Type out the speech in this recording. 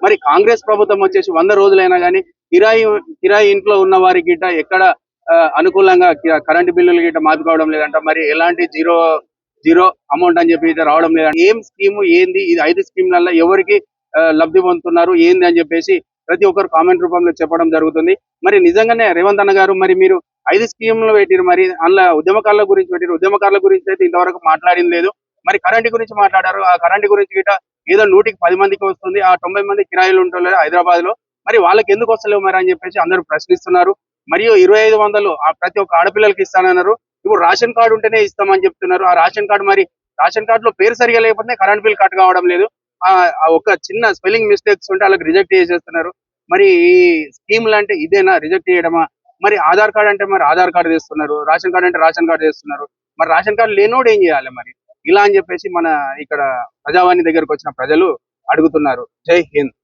మరి కాంగ్రెస్ ప్రభుత్వం వచ్చేసి 100 రోజులైనా కానీ కిరాయి కిరాయి ఇంట్లో ఉన్న వారికి గిట్ట ఎక్కడ అనుకూలంగా కరెంటు బిల్లులు గిట్ట మాఫీ కావడం లేదంట. మరి ఎలాంటి జీరో జీరో అమౌంట్ అని చెప్పి రావడం లేదంట. ఏం స్కీము ఏంది ఇది 5 స్కీమ్లలో ఎవరికి లబ్ధి పొందుతున్నారు ఏంది అని చెప్పేసి ప్రతి ఒక్కరు కామెంట్ రూపంలో చెప్పడం జరుగుతుంది. మరి నిజంగానే రేవంత్ అన్న గారు మరి మీరు 5 స్కీమ్లు పెట్టిరు, మరి అందులో ఉద్యమకారుల గురించి పెట్టిరు. ఉద్యమకారుల గురించి అయితే ఇంతవరకు మాట్లాడింది లేదు. మరి కరెంటు గురించి మాట్లాడారు. ఆ కరెంటు గురించి గిట్ట ఏదో 100కి 10 మందికి వస్తుంది, ఆ 90 మంది కిరాయిలు ఉంటున్నారు హైదరాబాద్ లో, మరి వాళ్ళకి ఎందుకు వస్తలేవు మరి అని చెప్పేసి అందరూ ప్రశ్నిస్తున్నారు. మరియు 2500 ప్రతి ఒక్క ఆడపిల్లలకి ఇస్తానన్నారు. ఇప్పుడు రేషన్ కార్డు ఉంటేనే ఇస్తామని చెప్తున్నారు. ఆ రేషన్ కార్డు మరి రేషన్ కార్డు లో పేరు సరిగా లేకపోతే కరెంట్ బిల్ కట్ కావడం లేదు. ఒక చిన్న స్పెల్లింగ్ మిస్టేక్స్ ఉంటే వాళ్ళకి రిజెక్ట్ చేసేస్తున్నారు. మరి ఈ స్కీమ్లు అంటే ఇదేనా రిజెక్ట్ చేయడమా? మరి ఆధార్ కార్డు అంటే మరి ఆధార్ కార్డు తెస్తున్నారు, రేషన్ కార్డు అంటే రేషన్ కార్డు తెస్తున్నారు. మరి రేషన్ కార్డు లేనోడు ఏం చేయాలి మరి ఇలా అని చెప్పేసి మన ఇక్కడ ప్రజావాణి దగ్గరకు వచ్చిన ప్రజలు అడుగుతున్నారు. జై హింద్.